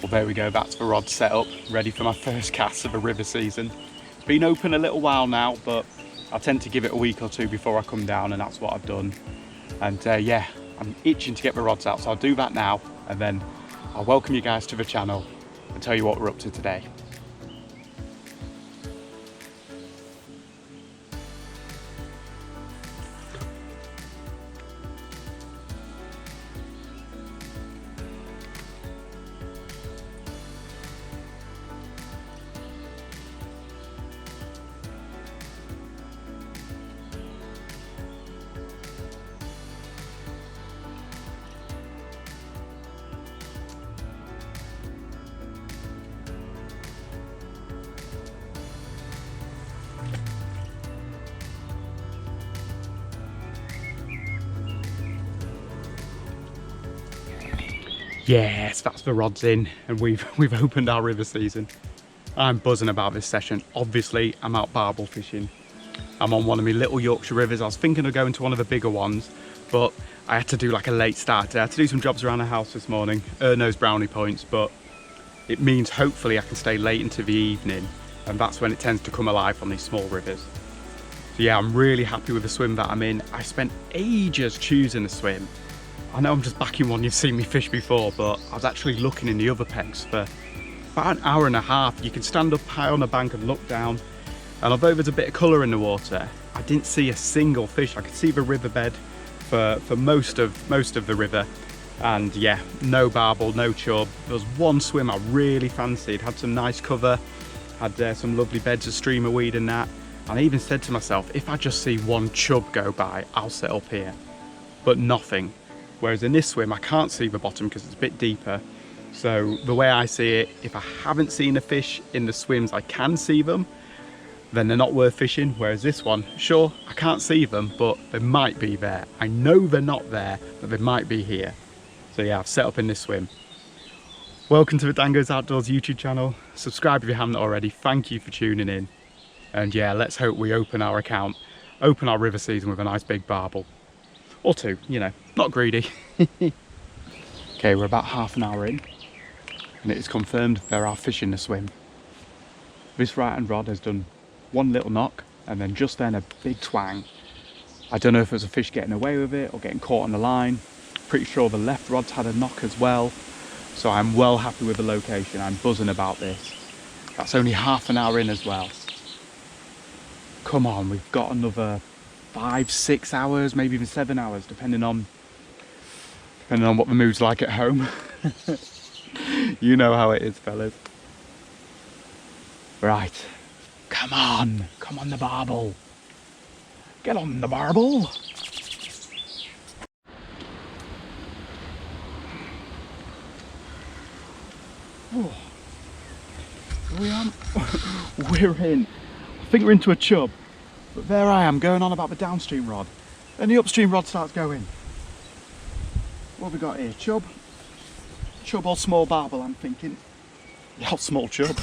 Well, there we go, that's the rod set up, ready for my first cast of the river season. It's been open a little while now, but I tend to give it a week or two before I come down, and that's what I've done. And yeah, I'm itching to get the rods out, so I'll do that now, and then I'll welcome you guys to the channel and tell you what we're up to today. Yes, that's the rods in, and we've opened our river season. I'm buzzing about this session. Obviously, I'm out barbel fishing. I'm on one of my little Yorkshire rivers. I was thinking of going to one of the bigger ones, but I had to do like a late start. I had to do some jobs around the house this morning, earn those brownie points, but it means hopefully I can stay late into the evening, and that's when it tends to come alive on these small rivers. So yeah, I'm really happy with the swim that I'm in. I spent ages choosing a swim. I know I'm just back in one you've seen me fish before, but I was actually looking in the other pegs for about an hour and a half. You can stand up high on the bank and look down, and although there's a bit of colour in the water, I didn't see a single fish. I could see the riverbed for most of the river, and yeah, no barbel, no chub. There was one swim I really fancied, had some nice cover, had some lovely beds of streamer weed and that, and I even said to myself, if I just see one chub go by, I'll set up here, but nothing. Whereas in this swim, I can't see the bottom because it's a bit deeper. So the way I see it, if I haven't seen a fish in the swims, I can see them, then they're not worth fishing. Whereas this one, sure, I can't see them, but they might be there. I know they're not there, but they might be here. So yeah, I've set up in this swim. Welcome to the Dangoes Outdoors YouTube channel. Subscribe if you haven't already. Thank you for tuning in. And yeah, let's hope we open our account, open our river season with a nice big barbel. Or two, you know, not greedy. Okay, we're about half an hour in, and it is confirmed there are fish in the swim. This right hand rod has done one little knock, and then just then a big twang. I don't know if it was a fish getting away with it or getting caught on the line. Pretty sure the left rod's had a knock as well. So I'm well happy with the location. I'm buzzing about this. That's only half an hour in as well. Come on, we've got another 5-6 hours, maybe even 7 hours, depending on what the mood's like at home. You know how it is, fellas. Right, come on the barbel. Get on the barbel. Oh. We are. We're in. I think we're into a chub. But there I am going on about the downstream rod. Then the upstream rod starts going. What have we got here? Chub? Chub or small barbel, I'm thinking. Yeah, small chub.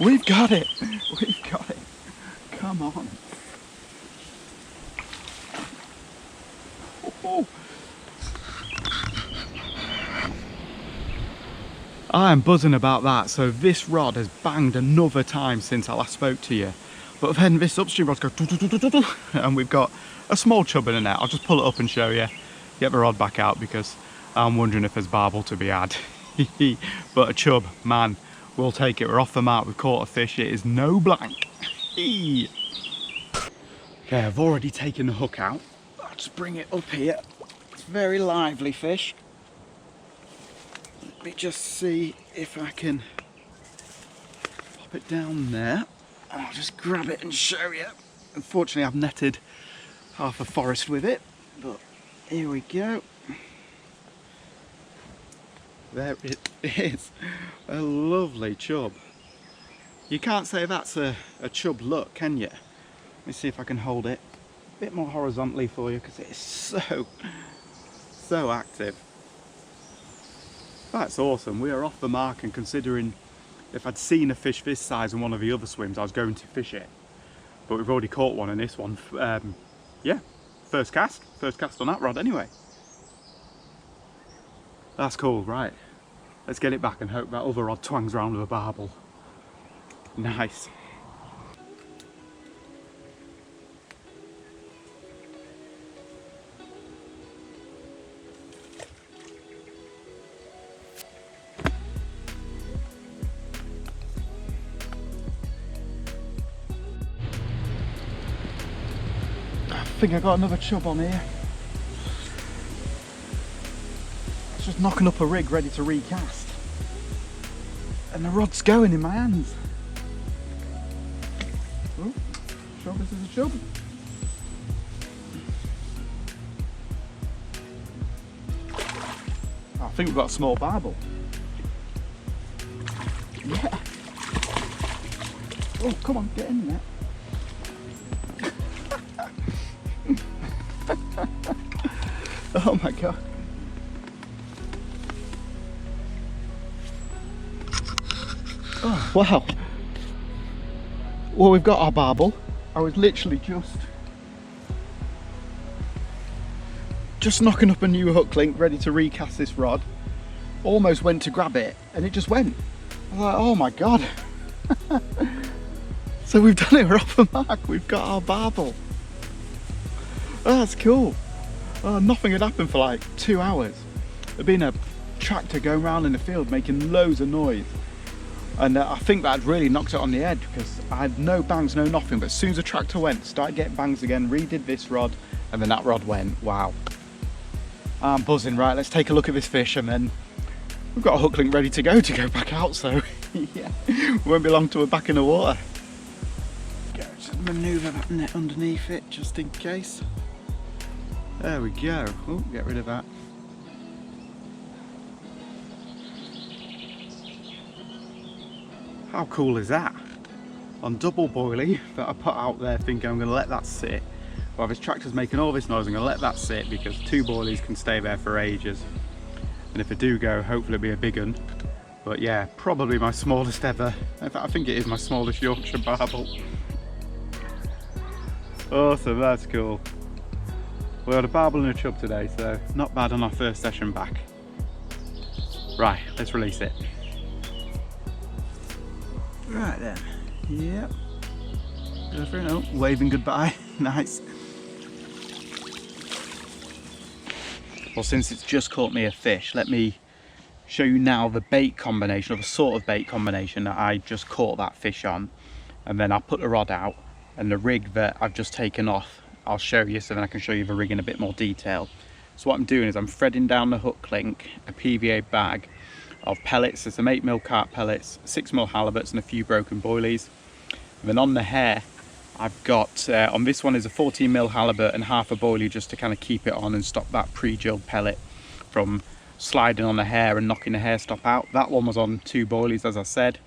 We've got it. We've got it. Come on. Oh. I am buzzing about that. So this rod has banged another time since I last spoke to you, but then this upstream rod's goes and we've got a small chub in the net. I'll just pull it up and show you, get the rod back out, because I'm wondering if there's barbel to be had. But a chub, man, we'll take it. We're off the mark. We've caught a fish. It is no blank. Okay, I've already taken the hook out. I'll just bring it up here. It's a very lively fish. Let me just see if I can pop it down there. I'll just grab it and show you. Unfortunately, I've netted half a forest with it, but here we go. There it is, a lovely chub. You can't say that's a chub look, can you? Let me see if I can hold it a bit more horizontally for you, because it is so active. That's awesome. We are off the mark, and considering if I'd seen a fish this size in one of the other swims, I was going to fish it. But we've already caught one in this one. Yeah, first cast on that rod anyway. That's cool, right. Let's get it back and hope that other rod twangs round with a barbel. Nice. I think I got another chub on here. It's just knocking up a rig ready to recast. And the rod's going in my hands. Oh, sure this is a chub. I think we've got a small barbel. Yeah. Oh, come on, get in there. Oh my god. Oh, wow. Well, we've got our barbel. I was literally just knocking up a new hook link ready to recast this rod. Almost went to grab it and it just went. I was like, oh my god. So we've done it, we're off the mark. We've got our barbel. Oh, that's cool. Oh, nothing had happened for like 2 hours. There'd been a tractor going around in the field making loads of noise. And I think that really knocked it on the head because I had no bangs, no nothing. But as soon as the tractor went, started getting bangs again, redid this rod, and then that rod went. Wow. I'm buzzing. Right, let's take a look at this fish and then we've got a hook link ready to go back out. So yeah, won't be long till we're back in the water. Go, just manoeuvre that net underneath it just in case. There we go. Oh, get rid of that. How cool is that? On double boilie that I put out there thinking I'm going to let that sit. While this tractor's making all this noise, I'm going to let that sit because 2 boilies can stay there for ages. And if I do go, hopefully it'll be a big one. But yeah, probably my smallest ever. In fact, I think it is my smallest Yorkshire barbel. Awesome, that's cool. We had a barbel and a chub today, so not bad on our first session back. Right, let's release it. Right then, yep. Go for it. Oh, waving goodbye. Nice. Well, since it's just caught me a fish, let me show you now the bait combination, or the sort of bait combination that I just caught that fish on. And then I'll put the rod out, and the rig that I've just taken off I'll show you, so then I can show you the rig in a bit more detail. So what I'm doing is I'm threading down the hook link a PVA bag of pellets. There's some 8mm carp pellets, 6mm halibuts and a few broken boilies. And then on the hair I've got, on this one is a 14mm halibut and half a boilie just to kind of keep it on and stop that pre-drilled pellet from sliding on the hair and knocking the hair stop out. That one was on 2 boilies, as I said.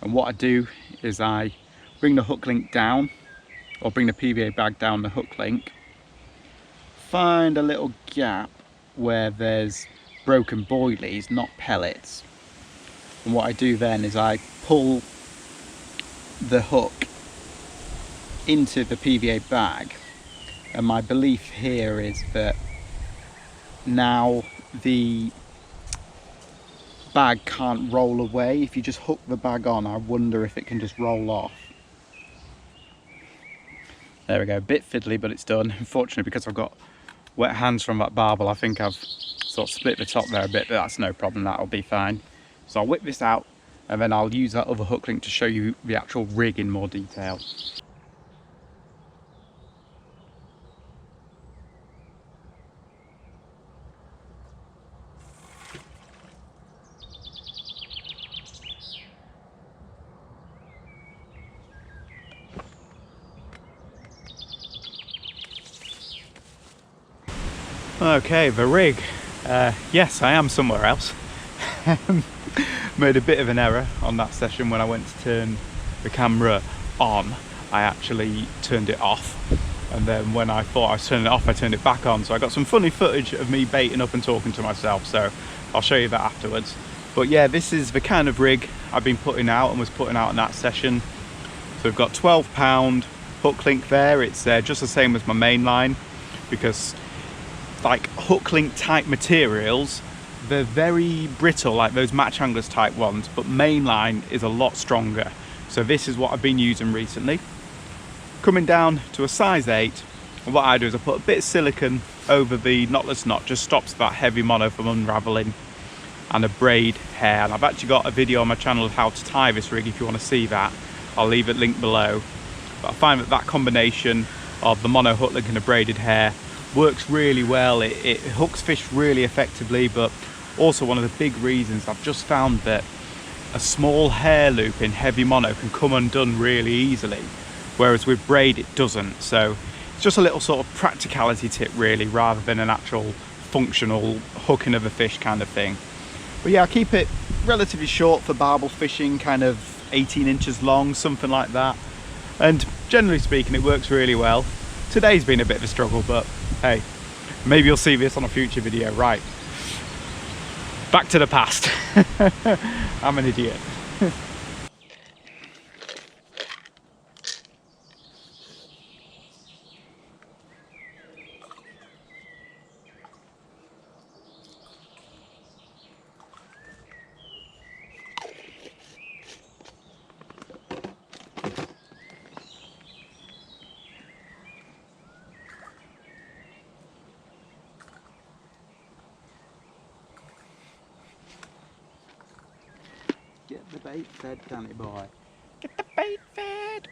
And what I do is I bring the hook link down, or bring the PVA bag down the hook link, find a little gap where there's broken boilies, not pellets. And what I do then is I pull the hook into the PVA bag, and my belief here is that now the bag can't roll away. If you just hook the bag on, I wonder if it can just roll off. There we go, a bit fiddly, but it's done. Unfortunately, because I've got wet hands from that barbel, I think I've sort of split the top there a bit, but that's no problem, that'll be fine. So I'll whip this out, and then I'll use that other hook link to show you the actual rig in more detail. Okay, the rig. Yes, I am somewhere else. Made a bit of an error on that session when I went to turn the camera on. I actually turned it off, and then when I thought I was turning it off, I turned it back on. So I got some funny footage of me baiting up and talking to myself, so I'll show you that afterwards. But yeah, this is the kind of rig I've been putting out and was putting out in that session. So we've got 12-pound hook link there. It's just the same as my main line, because like hook link type materials, they're very brittle, like those match anglers type ones, but mainline is a lot stronger. So this is what I've been using recently. Coming down to a size 8, and what I do is I put a bit of silicone over the knotless knot, just stops that heavy mono from unraveling, and a braid hair. And I've actually got a video on my channel of how to tie this rig if you want to see that. I'll leave it linked below. But I find that that combination of the mono hook link and a braided hair works really well. It hooks fish really effectively, but also one of the big reasons I've just found that a small hair loop in heavy mono can come undone really easily, whereas with braid it doesn't. So it's just a little sort of practicality tip really, rather than an actual functional hooking of a fish kind of thing. But yeah, I keep it relatively short for barbel fishing, kind of 18 inches long, something like that. And generally speaking, it works really well. Today's been a bit of a struggle, but hey, maybe you'll see this on a future video. Right, back to the past. I'm an idiot. Get the bait fed, Danny boy. Get the bait fed.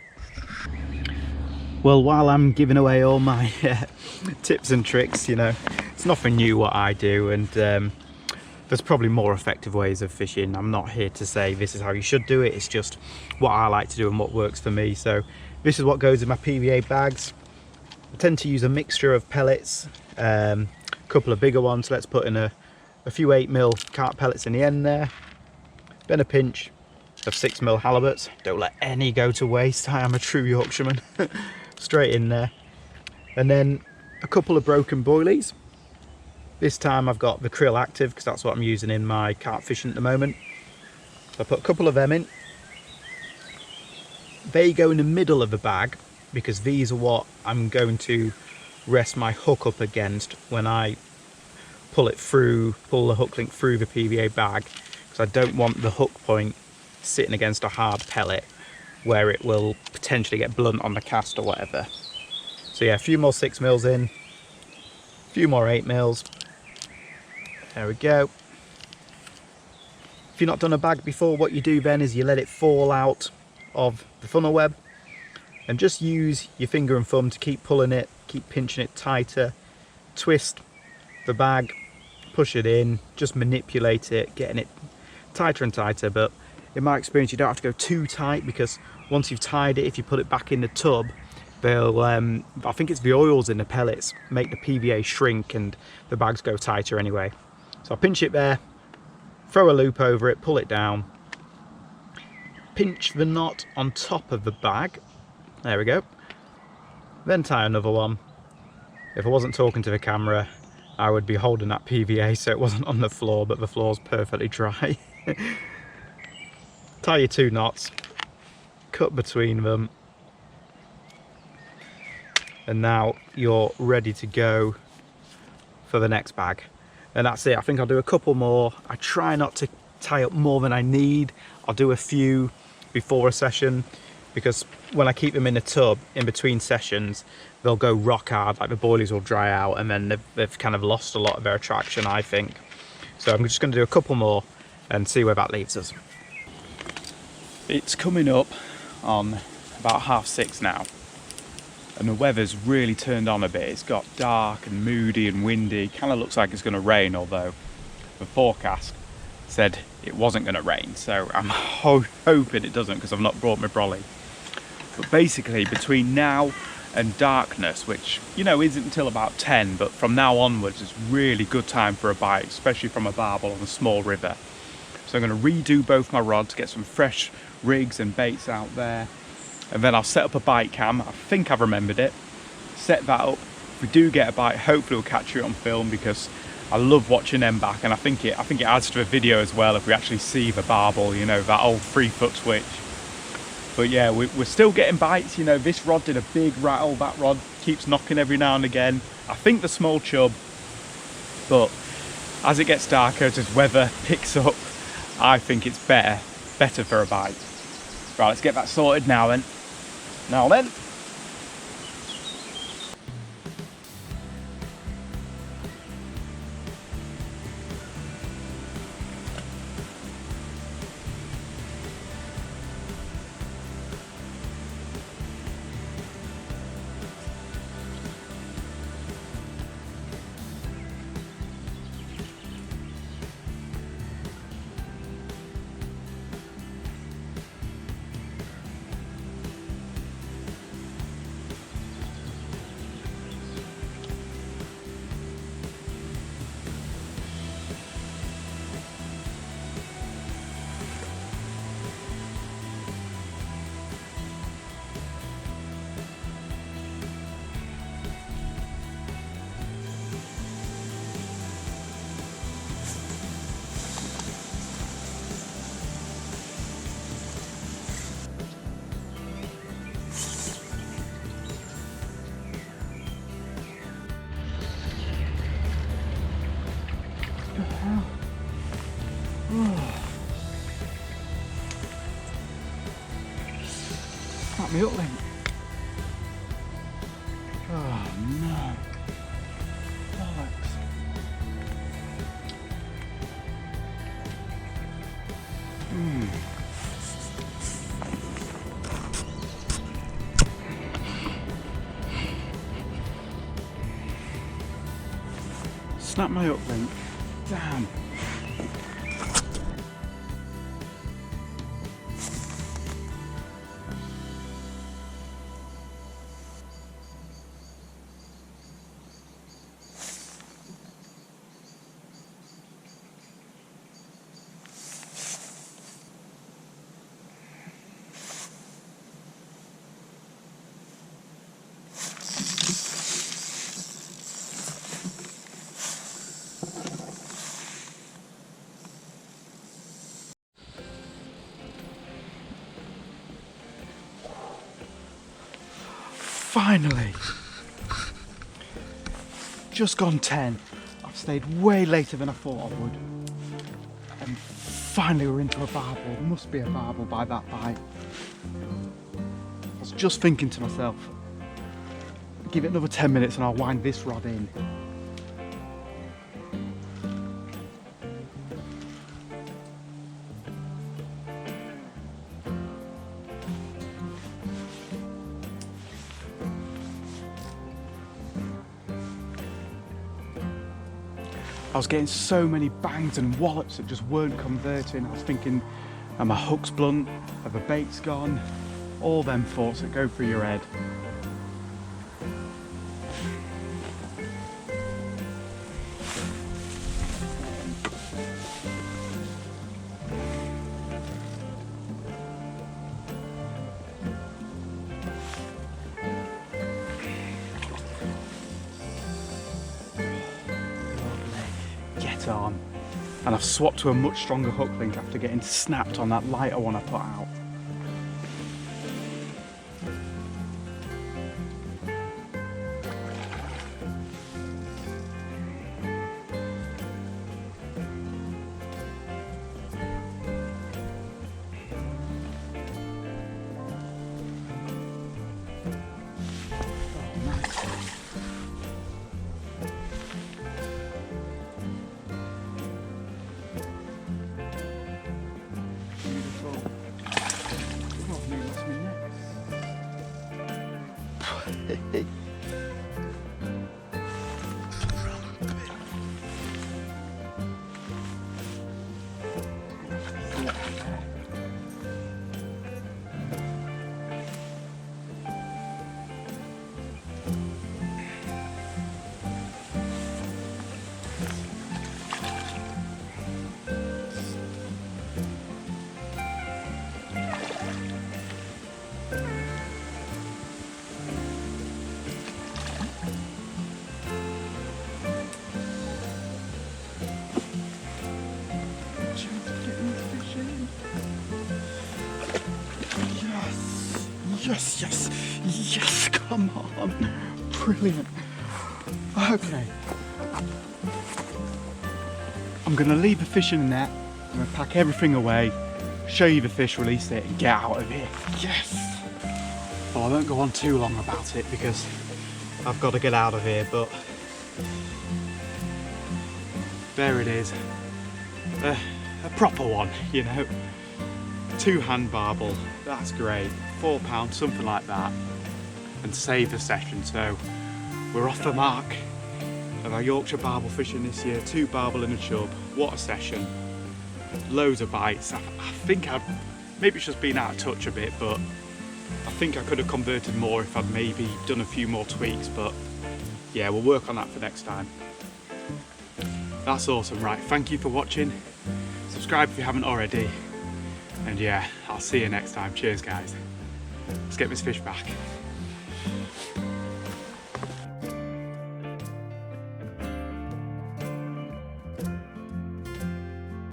Well, while I'm giving away all my tips and tricks, you know, it's nothing new what I do, and there's probably more effective ways of fishing. I'm not here to say this is how you should do it. It's just what I like to do and what works for me. So this is what goes in my PVA bags. I tend to use a mixture of pellets, a couple of bigger ones. Let's put in a few 8mm carp pellets in the end there. Then a pinch of 6mm halibuts. Don't let any go to waste. I am a true Yorkshireman. Straight in there. And then a couple of broken boilies. This time I've got the krill active, because that's what I'm using in my carp fishing at the moment. So I put a couple of them in. They go in the middle of the bag, because these are what I'm going to rest my hook up against when I pull the hook link through the PVA bag. I don't want the hook point sitting against a hard pellet where it will potentially get blunt on the cast or whatever. So yeah, a few more 6mm in, a few more 8mm. There we go. If you've not done a bag before, what you do then is you let it fall out of the funnel web and just use your finger and thumb to keep pulling it, keep pinching it tighter, twist the bag, push it in, just manipulate it, getting it tighter and tighter. But in my experience, you don't have to go too tight, because once you've tied it, if you put it back in the tub, they'll I think it's the oils in the pellets make the PVA shrink and the bags go tighter anyway. So I pinch it there, throw a loop over it, pull it down, pinch the knot on top of the bag, there we go, then tie another one. If I wasn't talking to the camera, I would be holding that PVA so it wasn't on the floor, but the floor's perfectly dry. Tie your 2 knots, cut between them, and now you're ready to go for the next bag. And that's it. I think I'll do a couple more. I try not to tie up more than I need. I'll do a few before a session, because when I keep them in a tub in between sessions, they'll go rock hard, like the boilies will dry out, and then they've kind of lost a lot of their attraction, I think. So I'm just going to do a couple more and see where that leaves us. It's coming up on about 6:30 now, and the weather's really turned on a bit. It's got dark and moody and windy. Kind of looks like it's going to rain, although the forecast said it wasn't going to rain, so I'm hoping it doesn't, because I've not brought my brolly. But basically between now and darkness, which, you know, isn't until about 10, but from now onwards is really good time for a bite, especially from a barbel on a small river. So I'm going to redo both my rods, get some fresh rigs and baits out there, and then I'll set up a bite cam. I think I've remembered it. Set that up. If we do get a bite, hopefully we'll catch it on film, because I love watching them back, and I think it adds to a video as well if we actually see the barbel, you know, that old 3-foot switch. But yeah, we're still getting bites. You know, this rod did a big rattle. That rod keeps knocking every now and again. I think the small chub, but as it gets darker, as this weather picks up, I think it's better for a bite. Right, let's get that sorted now then. Now then. Snap me up, Link. Oh no. Bollocks. Snap my up, Link. Damn. Finally! Just gone 10. I've stayed way later than I thought I would. And finally we're into a barbel. There must be a barbel by that bite. I was just thinking to myself, give it another 10 minutes and I'll wind this rod in. I was getting so many bangs and wallops that just weren't converting. I was thinking, are my hooks blunt? Are the baits gone? All them thoughts that go through your head. On. And I've swapped to a much stronger hook link after getting snapped on that lighter one I put out. Yes, yes, yes, come on. Brilliant. Okay. I'm gonna leave the fish in the net. I'm gonna pack everything away, show you the fish, release it, and get out of here. Yes. Well, I won't go on too long about it because I've got to get out of here, but there it is. A proper one, you know. 2-hand barbel, that's great. £4, something like that. And save the session, so we're off the mark of our Yorkshire barbel fishing this year. 2 barbel and a chub. What a session. Loads of bites. I think maybe it's just been out of touch a bit, but I think I could have converted more if I'd maybe done a few more tweaks, but yeah, we'll work on that for next time. That's awesome. Right, thank you for watching. Subscribe if you haven't already. And yeah, I'll see you next time. Cheers, guys. Let's get this fish back.